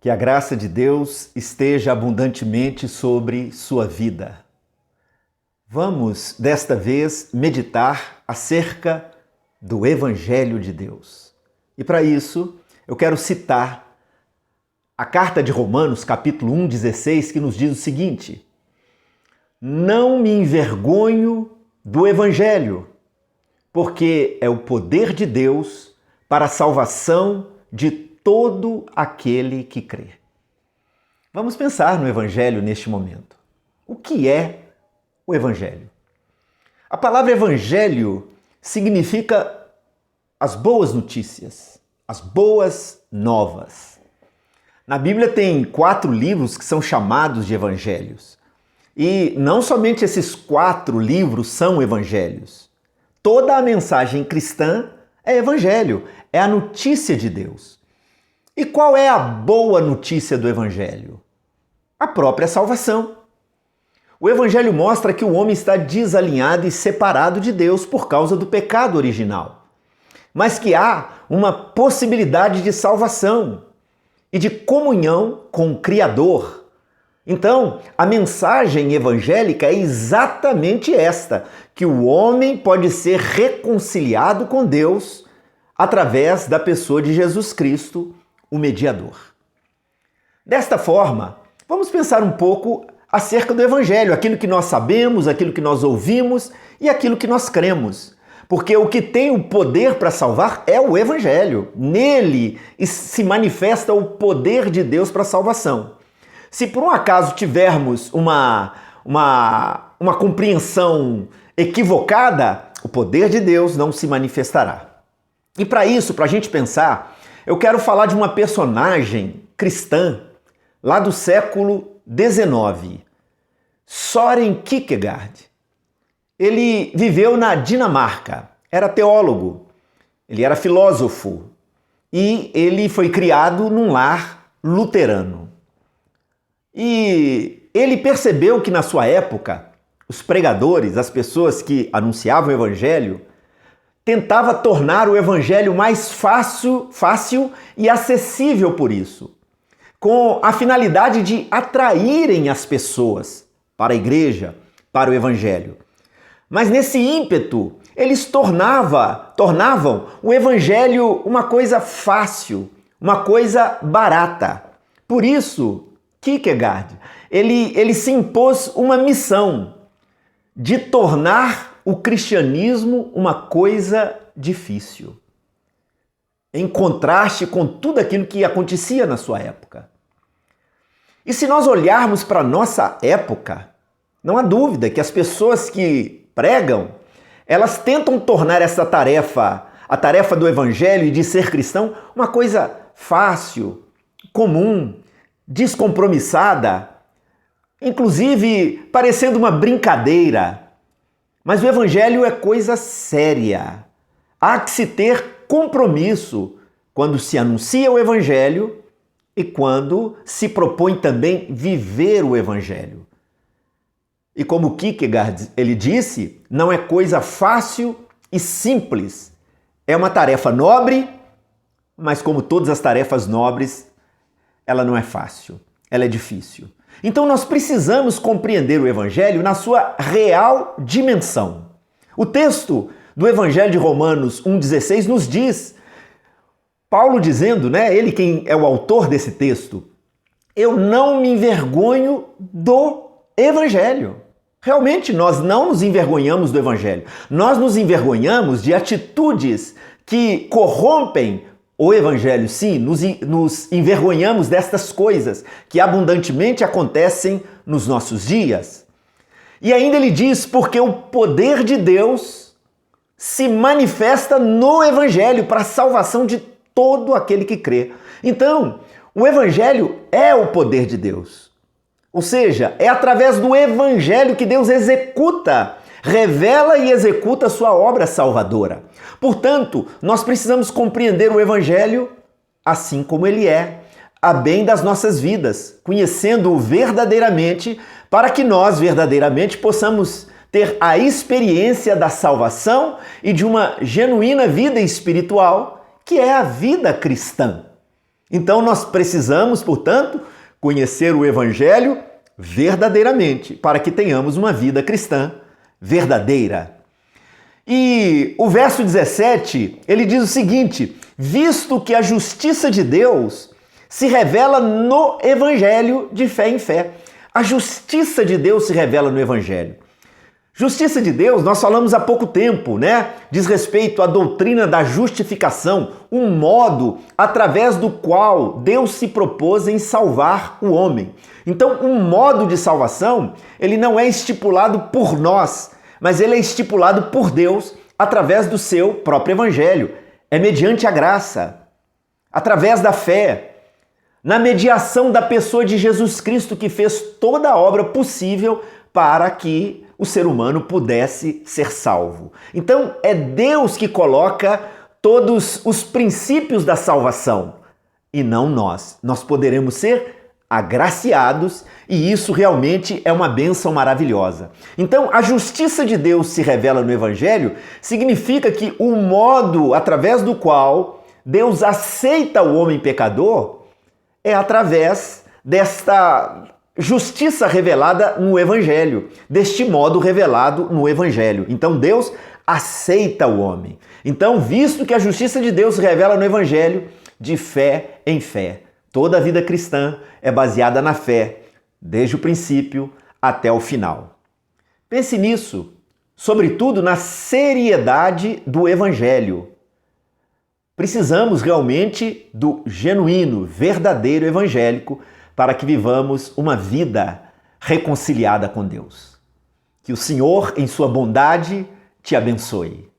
Que a graça de Deus esteja abundantemente sobre sua vida. Vamos, desta vez, meditar acerca do Evangelho de Deus. E para isso, eu quero citar a carta de Romanos, capítulo 1:16, que nos diz o seguinte: Não me envergonho do Evangelho, porque é o poder de Deus para a salvação de todo aquele que crê. Vamos pensar no Evangelho neste momento. O que é o Evangelho? A palavra Evangelho significa as boas notícias, as boas novas. Na Bíblia tem 4 livros que são chamados de Evangelhos. E não somente esses 4 livros são Evangelhos. Toda a mensagem cristã é Evangelho, é a notícia de Deus. E qual é a boa notícia do Evangelho? A própria salvação. O Evangelho mostra que o homem está desalinhado e separado de Deus por causa do pecado original, mas que há uma possibilidade de salvação e de comunhão com o Criador. Então, a mensagem evangélica é exatamente esta, que o homem pode ser reconciliado com Deus através da pessoa de Jesus Cristo, o mediador. Desta forma, vamos pensar um pouco acerca do Evangelho, aquilo que nós sabemos, aquilo que nós ouvimos e aquilo que nós cremos. Porque o que tem o poder para salvar é o Evangelho. Nele se manifesta o poder de Deus para a salvação. Se por um acaso tivermos uma compreensão equivocada, o poder de Deus não se manifestará. E para isso, para a gente pensar, eu quero falar de uma personagem cristã lá do século XIX, Søren Kierkegaard. Ele viveu na Dinamarca, era teólogo, ele era filósofo e ele foi criado num lar luterano. E ele percebeu que na sua época, os pregadores, as pessoas que anunciavam o Evangelho, tentava tornar o Evangelho mais fácil e acessível por isso, com a finalidade de atraírem as pessoas para a igreja, para o Evangelho. Mas nesse ímpeto, eles tornavam o Evangelho uma coisa fácil, uma coisa barata. Por isso, Kierkegaard, ele se impôs uma missão de tornar o cristianismo uma coisa difícil, em contraste com tudo aquilo que acontecia na sua época. E se nós olharmos para a nossa época, não há dúvida que as pessoas que pregam, elas tentam tornar essa tarefa, a tarefa do Evangelho e de ser cristão, uma coisa fácil, comum, descompromissada, inclusive parecendo uma brincadeira. Mas o Evangelho é coisa séria. Há que se ter compromisso quando se anuncia o Evangelho e quando se propõe também viver o Evangelho. E como Kierkegaard ele disse, não é coisa fácil e simples. É uma tarefa nobre, mas como todas as tarefas nobres, ela não é fácil, ela é difícil. Então nós precisamos compreender o Evangelho na sua real dimensão. O texto do Evangelho de Romanos 1,16 nos diz, Paulo dizendo, ele quem é o autor desse texto, eu não me envergonho do Evangelho. Realmente nós não nos envergonhamos do Evangelho. Nós nos envergonhamos de atitudes que corrompem o Evangelho, sim, nos envergonhamos destas coisas que abundantemente acontecem nos nossos dias. E ainda ele diz, porque o poder de Deus se manifesta no Evangelho para a salvação de todo aquele que crê. Então, o Evangelho é o poder de Deus. Ou seja, é através do Evangelho que Deus revela e executa a sua obra salvadora. Portanto, nós precisamos compreender o Evangelho assim como ele é, a bem das nossas vidas, conhecendo-o verdadeiramente, para que nós verdadeiramente possamos ter a experiência da salvação e de uma genuína vida espiritual, que é a vida cristã. Então nós precisamos, portanto, conhecer o Evangelho verdadeiramente, para que tenhamos uma vida cristã verdadeira. E o verso 17, ele diz o seguinte: visto que a justiça de Deus se revela no Evangelho de fé em fé. A justiça de Deus se revela no Evangelho. Justiça de Deus, nós falamos há pouco tempo, né? Diz respeito à doutrina da justificação, um modo através do qual Deus se propôs em salvar o homem. Então, um modo de salvação, ele não é estipulado por nós, mas ele é estipulado por Deus através do seu próprio Evangelho. É mediante a graça, através da fé, na mediação da pessoa de Jesus Cristo, que fez toda a obra possível para que o ser humano pudesse ser salvo. Então, é Deus que coloca todos os princípios da salvação e não nós. Nós poderemos ser agraciados e isso realmente é uma bênção maravilhosa. Então, a justiça de Deus se revela no Evangelho significa que o modo através do qual Deus aceita o homem pecador é através desta justiça revelada no Evangelho, deste modo revelado no Evangelho. Então Deus aceita o homem. Então, visto que a justiça de Deus se revela no Evangelho, de fé em fé. Toda a vida cristã é baseada na fé, desde o princípio até o final. Pense nisso, sobretudo na seriedade do Evangelho. Precisamos realmente do genuíno, verdadeiro evangélico para que vivamos uma vida reconciliada com Deus. Que o Senhor, em sua bondade, te abençoe.